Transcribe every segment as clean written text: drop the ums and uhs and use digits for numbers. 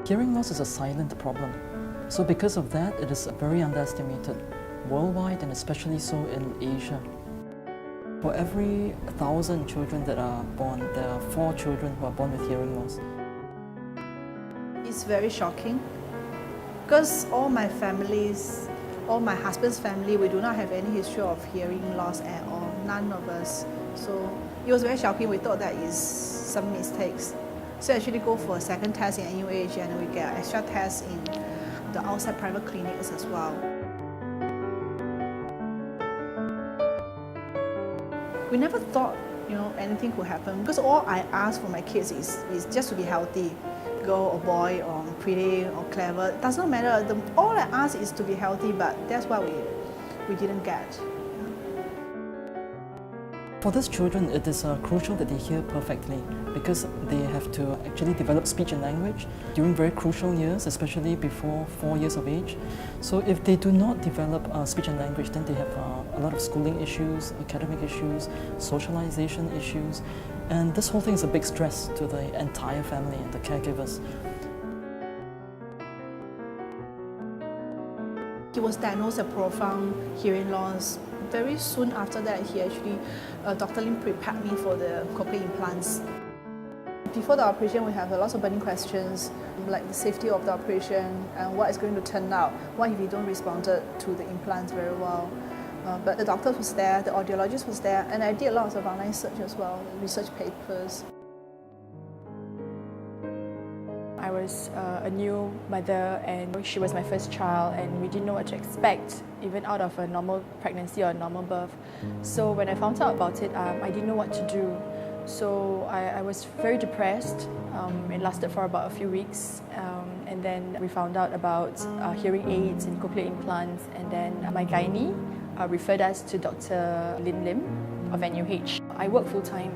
Hearing loss is a silent problem. So because of that, it is very underestimated worldwide and especially so in Asia. For every 1,000 children that are born, there are 4 children who are born with hearing loss. It's very shocking because all my husband's family, we do not have any history of hearing loss at all, none of us. So it was very shocking. We thought that is some mistakes. So actually go for a second test in NUH and we get extra tests in the outside private clinics as well. We never thought, anything could happen because all I ask for my kids is just to be healthy, girl or boy or pretty or clever. It does not matter. All I ask is to be healthy, but that's what we didn't get. For these children, it is crucial that they hear perfectly because they have to actually develop speech and language during very crucial years, especially before 4 years of age. So if they do not develop speech and language, then they have a lot of schooling issues, academic issues, socialization issues, and this whole thing is a big stress to the entire family and the caregivers. He was diagnosed with profound hearing loss. Very soon after that, Dr. Lim prepared me for the cochlear implants. Before the operation, we have lots of burning questions, like the safety of the operation and what is going to turn out. What if we don't respond to the implants very well? But the doctor was there, the audiologist was there, and I did a lot of online search as well, research papers. I was a new mother and she was my first child and we didn't know what to expect, even out of a normal pregnancy or a normal birth. So when I found out about it, I didn't know what to do. So I was very depressed. It lasted for about a few weeks and then we found out about hearing aids and cochlear implants, and then my gynae referred us to Dr. Lin Lim of NUH. I work full-time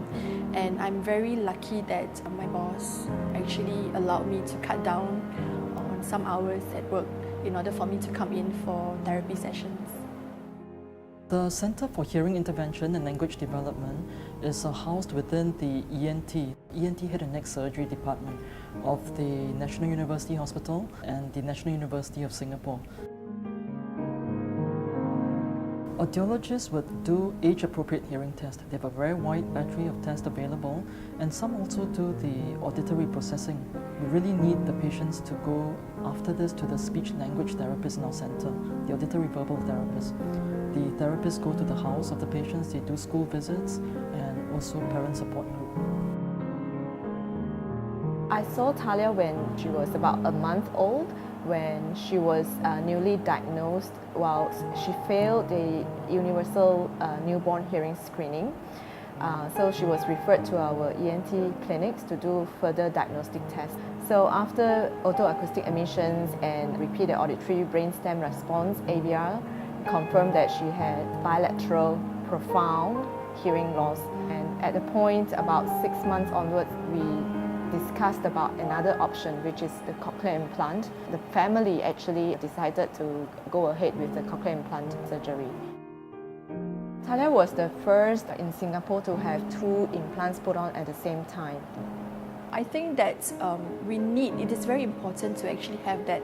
and I'm very lucky that my boss actually allowed me to cut down on some hours at work in order for me to come in for therapy sessions. The Center for Hearing Intervention and Language Development is housed within the ENT Head and Neck Surgery Department of the National University Hospital and the National University of Singapore. Audiologists would do age-appropriate hearing tests. They have a very wide battery of tests available, and some also do the auditory processing. We really need the patients to go after this to the speech-language therapist in our center, the auditory verbal therapist. The therapists go to the house of the patients, they do school visits, and also parent support group. I saw Talia when she was about a month old, when she was newly diagnosed while she failed the universal newborn hearing screening. So she was referred to our ENT clinics to do further diagnostic tests. So after otoacoustic emissions and repeated auditory brainstem response, ABR, confirmed that she had bilateral profound hearing loss. And at the point about 6 months onwards, we discussed about another option, which is the cochlear implant. The family actually decided to go ahead with the cochlear implant surgery. Talia was the first in Singapore to have 2 implants put on at the same time. I think that it is very important to actually have that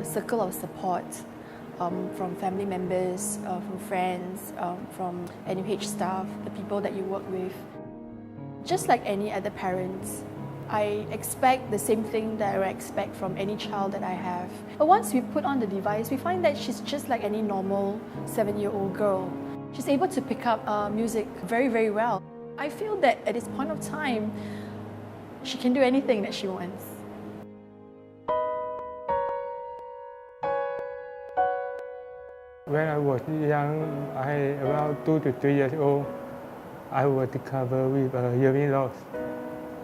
circle of support from family members, from friends, from NUH staff, the people that you work with. Just like any other parents, I expect the same thing that I expect from any child that I have. But once we put on the device, we find that she's just like any normal 7-year-old girl. She's able to pick up music very, very well. I feel that at this point of time, she can do anything that she wants. When I was young, around 2 to 3 years old, I was discovered with hearing loss.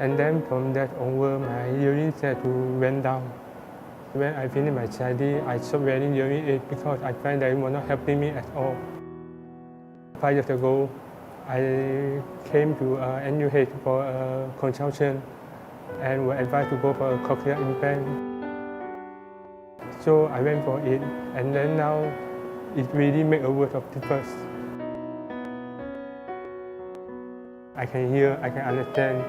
And then from that onward, my hearing started to went down. When I finished my study, I stopped wearing hearing aids because I found that it was not helping me at all. 5 years ago, I came to NUH for a consultation and was advised to go for a cochlear implant. So I went for it, and then now it really made a world of difference. I can hear, I can understand,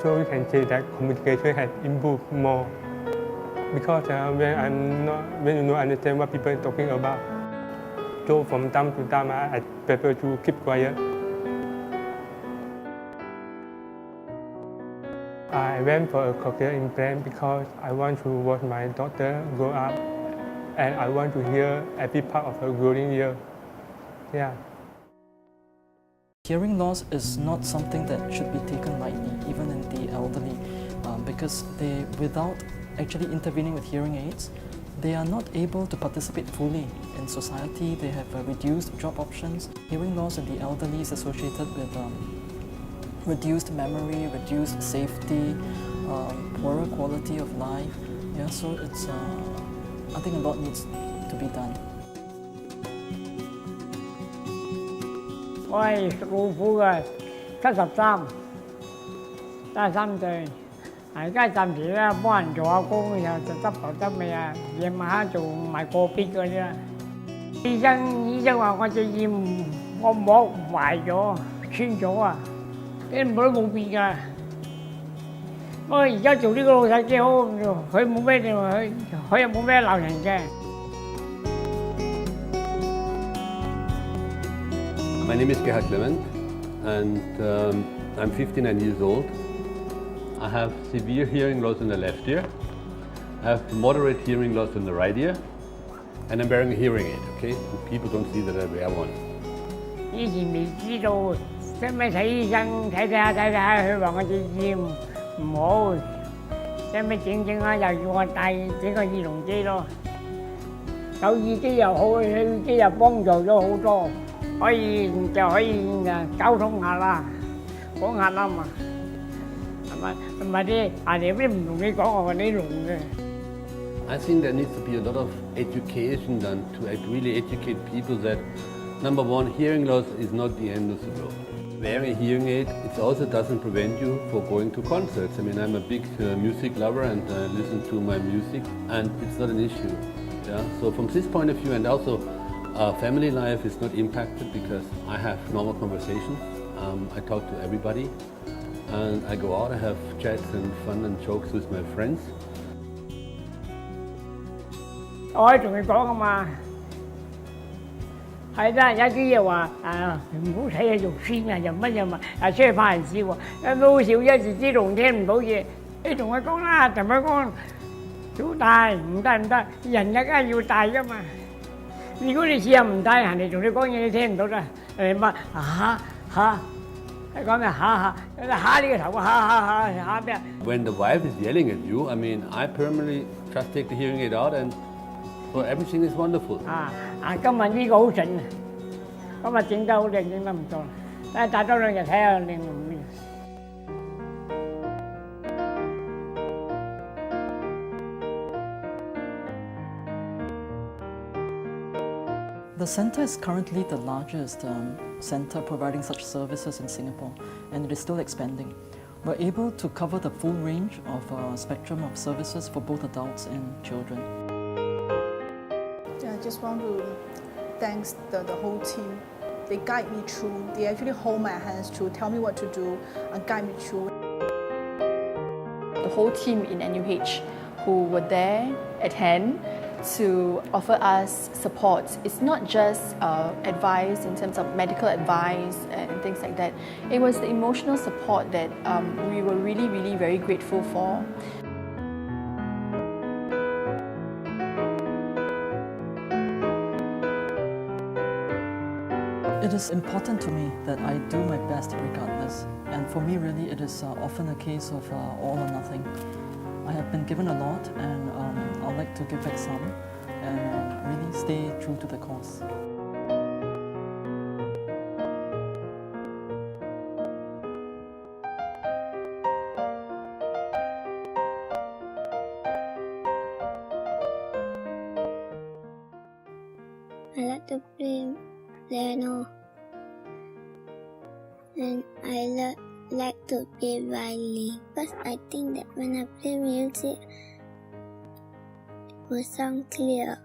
so we can say that communication has improved more. because when you don't understand what people are talking about, so from time to time I prefer to keep quiet. I went for a cochlear implant because I want to watch my daughter grow up, and I want to hear every part of her growing ear. Yeah. Hearing loss is not something that should be taken lightly, even in the elderly, because without actually intervening with hearing aids, they are not able to participate fully in society. They have reduced job options. Hearing loss in the elderly is associated with reduced memory, reduced safety, poorer quality of life. Yeah, so it's I think a lot needs to be done. 我係老虎嘅73，73歲。而家暫時咧幫人做下工，又就執頭執尾啊，夜晚黑做埋個別嗰啲啦。醫生話我隻耳我膜壞咗，穿咗啊，啲膜都冇變㗎。我而家做呢個老細幾好，佢冇咩佢又冇咩鬧人嘅。My name is Gerhard Clement, and I'm 59 years old. I have severe hearing loss in the left ear. I have moderate hearing loss in the right ear, and I'm wearing a hearing aid. Okay, and people don't see that I wear one. 以前未知道，使咪睇醫生睇下，佢話我隻耳唔好，使咪整下又要我戴整個耳聾機咯。有耳機又好，有耳機又幫助咗好多。可以溝通下啦，講下啦嘛，係咪？同埋啲人哋有啲唔同你講，我話你聾嘅。I think there needs to be a lot of education done to really educate people that, number one, hearing loss is not the end of the road. Wearing a hearing aid, it also doesn't prevent you from going to concerts. I mean, I'm a big music lover and listen to my music, and it's not an issue. Yeah. So from this point of view, and also family life is not impacted because I have normal conversations. I talk to everybody, and I go out. I have chats and fun and jokes with my friends. 我可以同佢講啊嘛，係啦，有啲嘢話唔好睇啊，肉酸啊，又乜又乜，出去怕人笑喎，都好笑，一時之聾聽唔到嘢，你同佢講啦，同佢講，要戴唔得，人梗係要戴噶嘛。如果你試下唔戴，人哋同你講嘢你聽唔到啦，乜講咩嚇你個頭嚇咩？When the wife is yelling at you, I mean, I permanently just take the hearing aid out and so everything is wonderful. 今日呢個好準啊，今日整得好靚，整得唔錯，但係戴多2日睇下靚唔靚。The centre is currently the largest centre providing such services in Singapore, and it is still expanding. We're able to cover the full range of spectrum of services for both adults and children. Yeah, I just want to thank the whole team. They guide me through. They actually hold my hands through, tell me what to do, and guide me through. The whole team in NUH who were there at hand to offer us support. It's not just advice in terms of medical advice and things like that. It was the emotional support that we were really, really very grateful for. It is important to me that I do my best regardless, and for me really it is often a case of all or nothing. I have been given a lot, and I'd like to give back some and really stay true to the cause. I like to play piano, and I like to play violin, because I think that when I play music, it will sound clear.